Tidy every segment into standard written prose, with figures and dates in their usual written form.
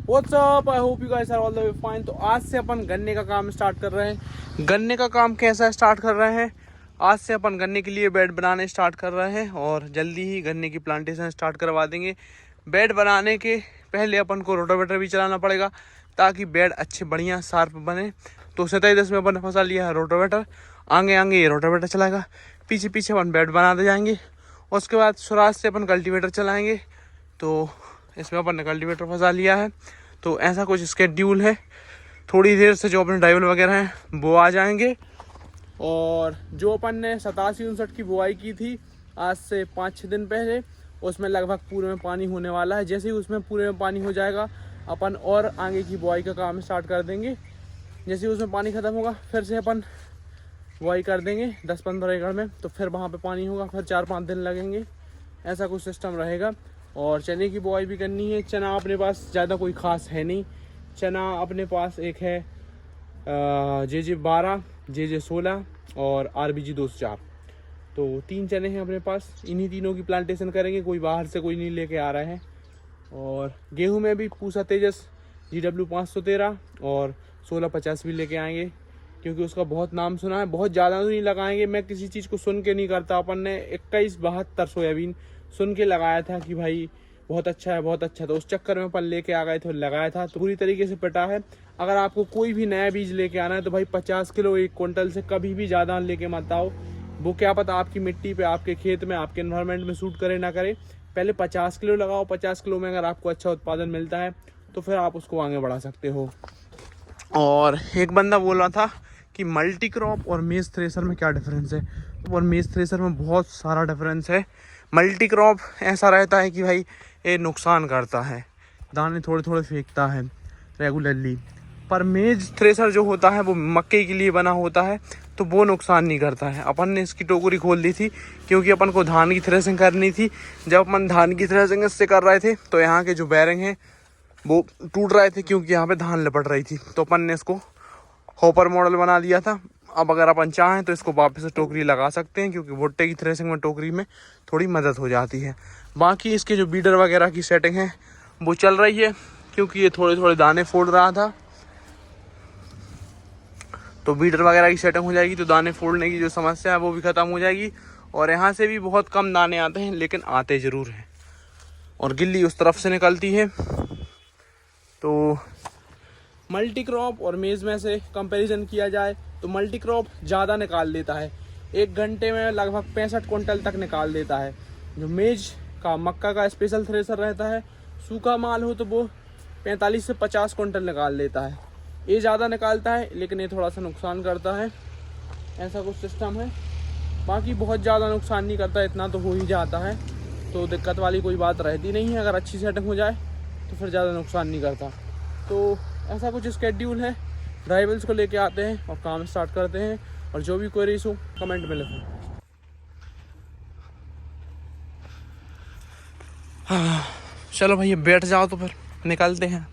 What's up, I hope you guys are all the way fine. तो आज से अपन गन्ने का काम स्टार्ट कर रहे हैं। गन्ने का काम कैसा स्टार्ट कर रहे हैं, आज से अपन गन्ने के लिए बेड बनाने स्टार्ट कर रहे हैं और जल्दी ही गन्ने की प्लांटेशन स्टार्ट करवा देंगे। बेड बनाने के पहले अपन को रोटावेटर भी चलाना पड़ेगा ताकि बेड अच्छे बढ़िया शार्प बने। तो 27 में अपन ने फंसा लिया है रोटावेटर। आगे आगे ये रोटावेटर चलाएगा, पीछे पीछे अपन बेड बनाते जाएंगे और उसके बाद स्वराज से अपन कल्टीवेटर चलाएंगे। तो इसमें अपन ने कल्टीवेटर फंसा लिया है। तो ऐसा कुछ स्केड्यूल है। थोड़ी देर से जो अपने ड्राइवर वगैरह हैं वो आ जाएंगे। और जो अपन ने 87-59 की बुआई की थी आज से 5-6 दिन पहले, उसमें लगभग पूरे में पानी होने वाला है। जैसे ही उसमें पूरे में पानी हो जाएगा अपन और आगे की बुआई का काम स्टार्ट कर देंगे। जैसे ही उसमें पानी ख़त्म होगा फिर से अपन बुआई कर देंगे 10-15 एकड़ में। तो फिर वहाँ पे पानी होगा, फिर 4-5 दिन लगेंगे। ऐसा कुछ सिस्टम रहेगा। और चने की बुआई भी करनी है। चना अपने पास ज़्यादा कोई ख़ास है नहीं। चना अपने पास एक है JJ12, JJ16 और RBG 204। तो 3 चने हैं अपने पास। इन्हीं तीनों की प्लांटेशन करेंगे, कोई बाहर से कोई नहीं लेके आ रहे हैं। और गेहूं में भी पूसा तेजस GW 513 और 1650 भी लेके आएंगे, क्योंकि उसका बहुत नाम सुना है। बहुत ज़्यादा तो नहीं लगाएंगे, मैं किसी चीज़ को सुन के नहीं करता। अपन ने 2172 सोयाबीन सुन के लगाया था कि भाई बहुत अच्छा है, बहुत अच्छा। तो उस चक्कर में अपन लेके आ गए थे, लगाया था। तो पूरी तरीके से पिटा है। अगर आपको कोई भी नया बीज लेके आना है तो भाई 50 किलो 1 क्विंटल से कभी भी ज़्यादा लेके मत आओ। वो क्या पता आपकी मिट्टी पे, आपके खेत में, आपके एनवायरनमेंट में सूट करे ना करे। पहले 50 किलो लगाओ। 50 किलो में अगर आपको अच्छा उत्पादन मिलता है तो फिर आप उसको आगे बढ़ा सकते हो। और एक बंदा बोल रहा था कि मल्टी क्रॉप और मेज थ्रेसर में क्या डिफरेंस है। और मेज थ्रेसर में बहुत सारा डिफरेंस है। मल्टी क्रॉप ऐसा रहता है कि भाई ये नुकसान करता है, दाने थोड़े थोड़े फेंकता है रेगुलरली। पर मेज थ्रेसर जो होता है वो मक्के के लिए बना होता है, तो वो नुकसान नहीं करता है। अपन ने इसकी टोकरी खोल दी थी क्योंकि अपन को धान की थ्रेसिंग करनी थी। जब अपन धान की थ्रेसिंग इससे कर रहे थे तो यहाँ के जो बैरिंग हैं वो टूट रहे थे, क्योंकि यहाँ पे धान लपट रही थी। तो अपन ने इसको हॉपर मॉडल बना दिया था। अब अगर अपन चाहें तो इसको वापस से टोकरी लगा सकते हैं, क्योंकि भुट्टे की थ्रेसिंग में टोकरी में थोड़ी मदद हो जाती है। बाकी इसके जो बीडर वगैरह की सेटिंग है वो चल रही है, क्योंकि ये थोड़े थोड़े दाने फोड़ रहा था। तो बीडर वगैरह की सेटिंग हो जाएगी तो दाने फोड़ने की जो समस्या है वो भी ख़त्म हो जाएगी। और यहाँ से भी बहुत कम दाने आते हैं, लेकिन आते ज़रूर हैं। और गिल्ली उस तरफ से निकलती है। तो मल्टी क्रॉप और मेज़ में से कंपैरिजन किया जाए तो मल्टी क्रॉप ज़्यादा निकाल देता है। 1 घंटे में लगभग 65 क्विंटल तक निकाल देता है। जो मेज का मक्का का स्पेशल थ्रेसर रहता है, सूखा माल हो तो वो 45 से 50 क्विंटल निकाल देता है। ये ज़्यादा निकालता है, लेकिन ये थोड़ा सा नुकसान करता है। ऐसा कुछ सिस्टम है। बाकी बहुत ज़्यादा नुकसान नहीं करता, इतना तो हो ही जाता है। तो दिक्कत वाली कोई बात रहती नहीं है। अगर अच्छी सेटिंग हो जाए तो फिर ज़्यादा नुकसान नहीं करता। तो ऐसा कुछ स्केड्यूल है। ड्राइवर्स को लेके आते हैं और काम स्टार्ट करते हैं। और जो भी क्वेरीज हो कमेंट में लिखो। हाँ, चलो भैया बैठ जाओ तो फिर निकलते हैं।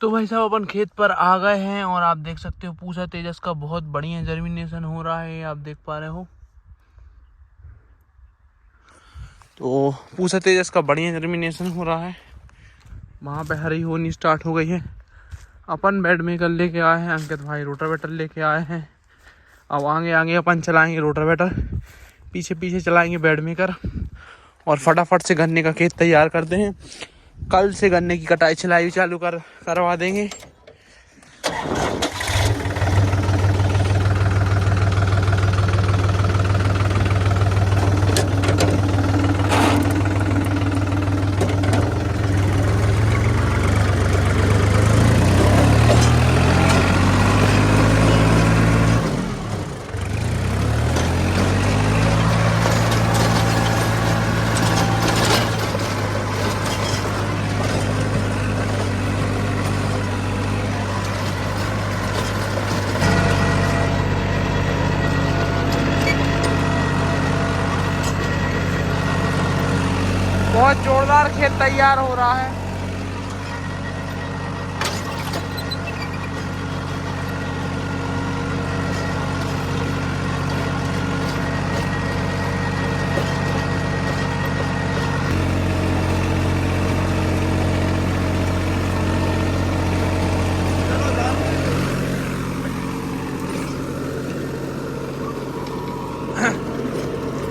तो भाई साहब अपन खेत पर आ गए हैं और आप देख सकते हो पूसा तेजस का बहुत बढ़िया जर्मिनेशन हो रहा है, आप देख पा रहे हो। तो पूसा तेजस का बढ़िया जर्मिनेशन हो रहा है। वहाँ पे हरी होनी स्टार्ट हो गई है। अपन बेड मेकर लेके आए हैं, अंकित भाई रोटावेटर लेके आए हैं। अब आगे आगे अपन चलाएंगे रोटावेटर, पीछे पीछे चलाएंगे बेड मेकर। और फटाफट से गन्ने का खेत तैयार करते हैं। कल से गन्ने की कटाई छिलाई चालू करवा देंगे। बहुत जोरदार खेत तैयार हो रहा है।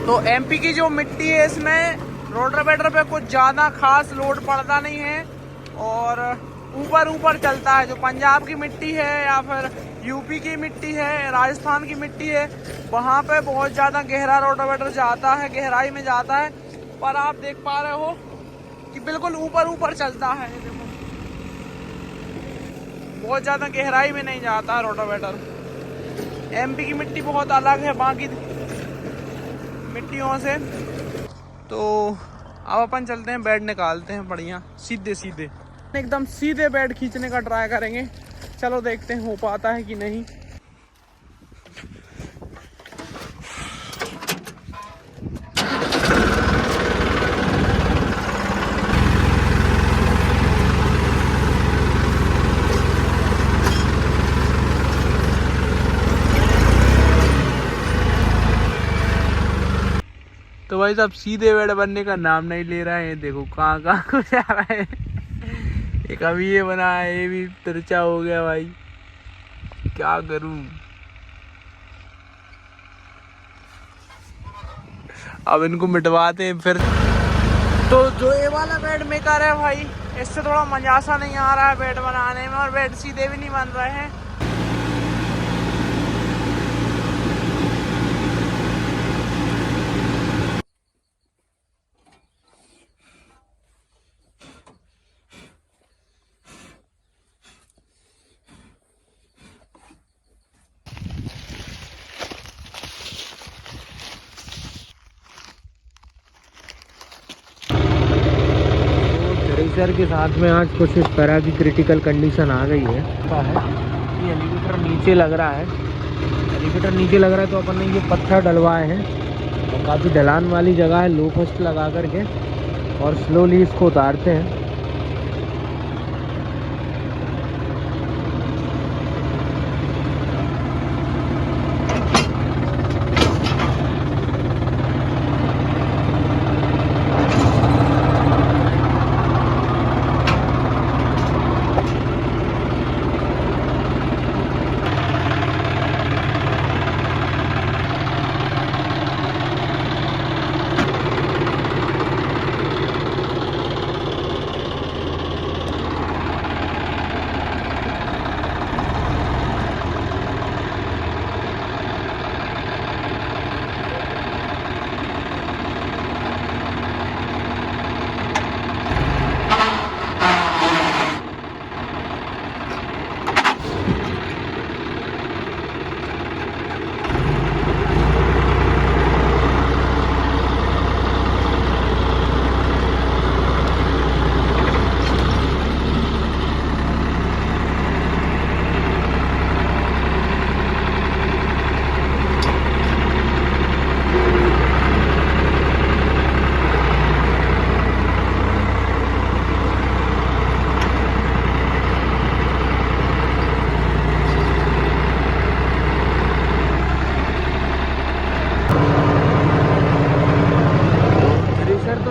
तो एमपी की जो मिट्टी है इसमें रोटावेटर पे कुछ ज़्यादा खास लोड पड़ता नहीं है और ऊपर ऊपर चलता है। जो पंजाब की मिट्टी है या फिर यूपी की मिट्टी है, राजस्थान की मिट्टी है, वहाँ पे बहुत ज़्यादा गहरा रोटावेटर जाता है, गहराई में जाता है। पर आप देख पा रहे हो कि बिल्कुल ऊपर ऊपर चलता है। देखो बहुत ज़्यादा गहराई में नहीं जाता है रोटावेटर। एमपी की मिट्टी बहुत अलग है बाकी मिट्टियों से। तो अब अपन चलते हैं, बेड निकालते हैं बढ़िया सीधे सीधे, एकदम सीधे बेड खींचने का ट्राई करेंगे। चलो देखते हैं हो पाता है कि नहीं। तो भाई साहब सीधे बेड बनने का नाम नहीं ले रहा है। देखो कहाँ कहाँ को जा रहा है। एक अभी ये बना है, ये भी तिरछा हो गया भाई, क्या करूं। अब इनको मिटवाते हैं फिर। तो जो ये वाला बेड मेकर है भाई, इससे थोड़ा मजा सा नहीं आ रहा है बेड बनाने में, और बेड सीधे भी नहीं बन रहे हैं। थ्रेशर के साथ में आज कुछ इस तरह की क्रिटिकल कंडीशन आ गई है कि एलिवेटर नीचे लग रहा है। एलिवेटर नीचे लग रहा है तो अपन ने ये पत्थर डलवाए हैं और काफ़ी ढलान वाली जगह है, लो फर्स्ट लगा करके और स्लोली इसको उतारते हैं।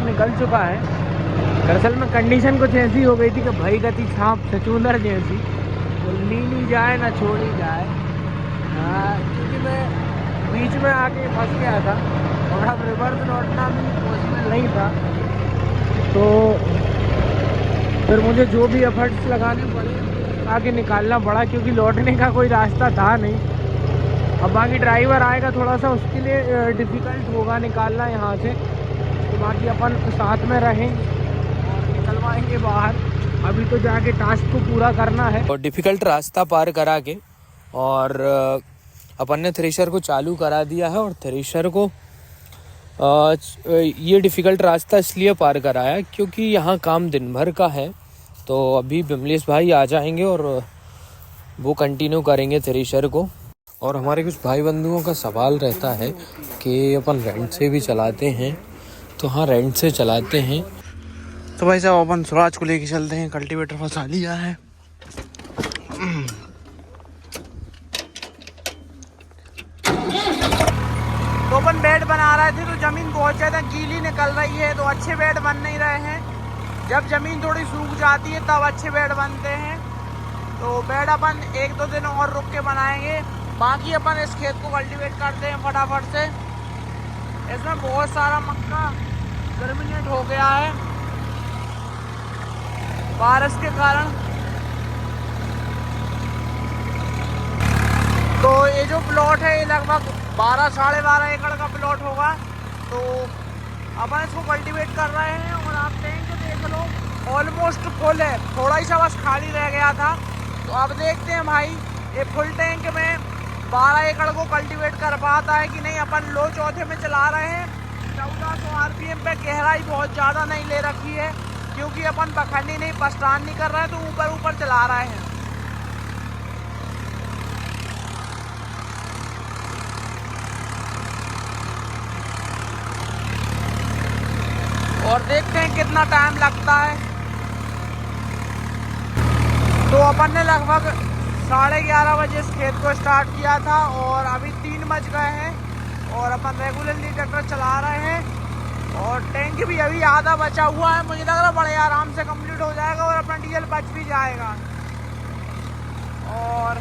निकल चुका है। दरअसल में कंडीशन कुछ ऐसी हो गई थी कि भाई गति छाप छचूंदर जैसी, तो ली नहीं जाए ना छोड़ी जाए। क्योंकि मैं बीच में आके फंस गया था और अब रिवर्स लौटना भी पॉसिबल नहीं था, तो फिर मुझे जो भी एफर्ट्स लगाने पड़े आगे निकालना पड़ा, क्योंकि लौटने का कोई रास्ता था नहीं। अब बाकी ड्राइवर आएगा थोड़ा सा, उसके लिए डिफ़िकल्ट होगा निकालना यहाँ से, तो बाकी अपन साथ में रहेंगे और निकलवाएंगे बाहर। अभी तो जाके टास्क को पूरा करना है और डिफ़िकल्ट रास्ता पार करा के, और अपन ने थ्रेशर को चालू करा दिया है। और थ्रेशर को ये डिफ़िकल्ट रास्ता इसलिए पार कराया क्योंकि यहाँ काम दिन भर का है। तो अभी बिमलेश भाई आ जाएंगे और वो कंटिन्यू करेंगे थ्रेशर को। और हमारे कुछ भाई बंधुओं का सवाल रहता है कि अपन रेंट से भी चलाते हैं, तो हाँ रेंट से चलाते हैं। तो भाई साहब अपन स्वराज को लेके चलते हैं, कल्टीवेटर फंसा लिया है। तो अपन बेड बना रहे थे तो ज़मीन बहुत ज़्यादा गीली निकल रही है, तो अच्छे बेड बन नहीं रहे हैं। जब ज़मीन थोड़ी सूख जाती है तब अच्छे बेड बनते हैं। तो बेड अपन 1-2 दिन और रुक के बनाएंगे। बाकी अपन इस खेत को कल्टीवेट करते हैं फटाफट से। इसमें बहुत सारा मक्का जर्मिनेट हो गया है बारिश के कारण। तो ये जो प्लॉट है ये लगभग 12-12.5 एकड़ का प्लॉट होगा। तो अपन इसको कल्टीवेट कर रहे हैं और आप टैंक देख लो ऑलमोस्ट फुल है, थोड़ा ही सा बस खाली रह गया था। तो अब देखते हैं भाई ये फुल टैंक में 12 एकड़ को कल्टीवेट कर पाता है कि नहीं। अपन लो चौथे में चला रहे हैं। 1400 RPM पे गहराई बहुत ज़्यादा नहीं ले रखी है क्योंकि अपन पखंडी नहीं पस्तान नहीं कर रहे हैं, तो ऊपर ऊपर चला रहे हैं। और देखते हैं कितना टाइम लगता है। तो अपन ने लगभग 11:30 बजे इस खेत को स्टार्ट किया था और अभी 3 बज गए हैं और अपन रेगुलरली ट्रैक्टर चला रहे हैं। और टैंक भी अभी आधा बचा हुआ है, मुझे लग रहा है बड़े आराम से कंप्लीट हो जाएगा और अपना डीजल बच भी जाएगा। और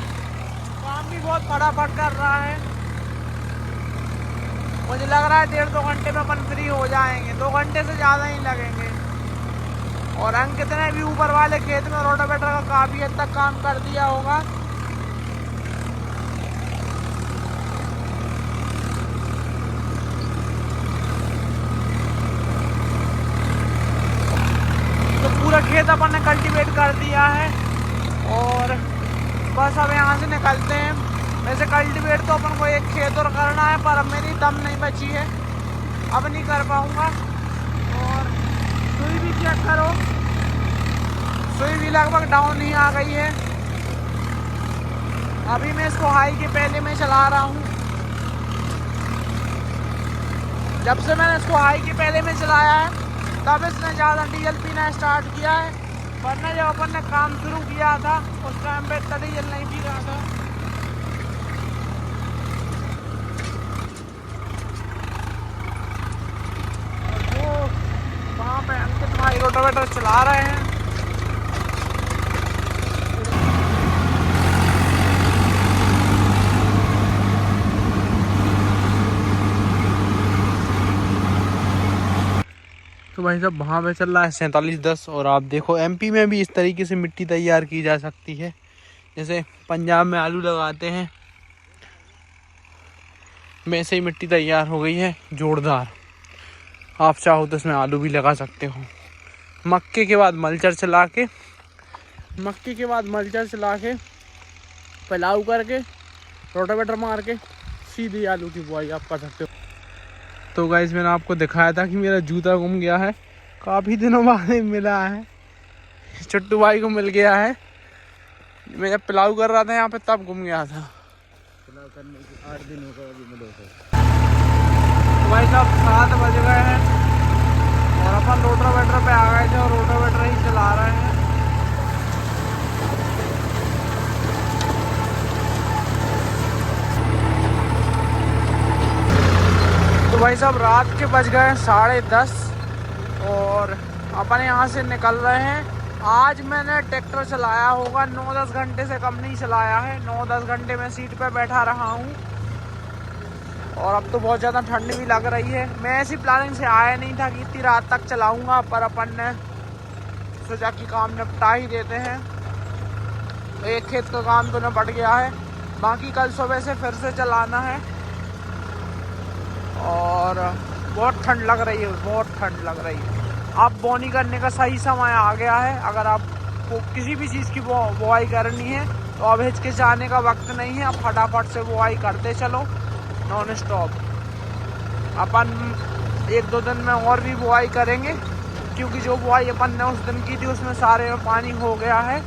काम भी बहुत फटाफट कर रहा है, मुझे लग रहा है 1.5-2 घंटे में अपन फ्री हो जाएंगे। 2 घंटे से ज़्यादा ही लगेंगे। और अंकित ने भी ऊपर वाले खेत में रोटावेटर का काफ़ी हद तक काम कर दिया होगा। तो पूरा खेत अपन ने कल्टीवेट कर दिया है और बस अब यहाँ से निकलते हैं। वैसे कल्टीवेट तो अपन को एक खेत और करना है, पर अब मेरी दम नहीं बची है, अब नहीं कर पाऊँगा। और सुई भी चेक करो, सुई भी लगभग डाउन ही आ गई है। अभी मैं इसको हाई के पहले में चला रहा हूँ। जब से मैंने इसको हाई के पहले में चलाया है तब इसने ज़्यादा डीजल पीना स्टार्ट किया है, वरना जब अपन ने काम शुरू किया था उस टाइम पे इतना डीजल नहीं पी रहा था। वहाँ पे अंकित भाई रोटावेटर चला रहे हैं। तो भाई साहब वहाँ पे चल रहा है 4710। और आप देखो MP में भी इस तरीके से मिट्टी तैयार की जा सकती है, जैसे पंजाब में आलू लगाते हैं वैसे ही मिट्टी तैयार हो गई है जोरदार। आप चाहो तो इसमें आलू भी लगा सकते हो। मक्के के बाद मल्चर चला के फैलाव करके रोटावेटर मार के सीधी आलू की बुआई आप कर सकते हो। तो गाइस मैंने आपको दिखाया था कि मेरा जूता गुम गया है, काफ़ी दिनों बाद मिला है। चट्टू भाई को मिल गया है। मैं जब पिलाव कर रहा था यहाँ पे तब गुम गया था। पिलाव करने के 8 दिन हो गए अभी मिले थे। तो भाई साहब 7 बज गए हैं और अपन रोटावेटर पे आ गए थे और रोटावेटर ही चला रहे हैं। तो भाई साहब रात के बज गए 10:30 और अपन यहाँ से निकल रहे हैं। आज मैंने ट्रैक्टर चलाया होगा 9-10 घंटे से कम नहीं चलाया है। 9-10 घंटे में सीट पे बैठा रहा हूँ और अब तो बहुत ज़्यादा ठंड भी लग रही है। मैं ऐसी प्लानिंग से आया नहीं था कि इतनी रात तक चलाऊँगा, पर अपन ने सोचा कि काम निपटा ही देते हैं। एक खेत का काम तो निपट गया है, बाकी कल सुबह से फिर से चलाना है। और बहुत ठंड लग रही है, बहुत ठंड लग रही है। अब बोनी करने का सही समय आ गया है। अगर आपको किसी भी चीज़ की बुआई करनी है तो अब हिचकिचाने का वक्त नहीं है, अब फटाफट से बुआई करते चलो नॉन स्टॉप। अपन 1-2 दिन में और भी बुआई करेंगे क्योंकि जो बुआई अपन ने उस दिन की थी उसमें सारे में पानी हो गया है।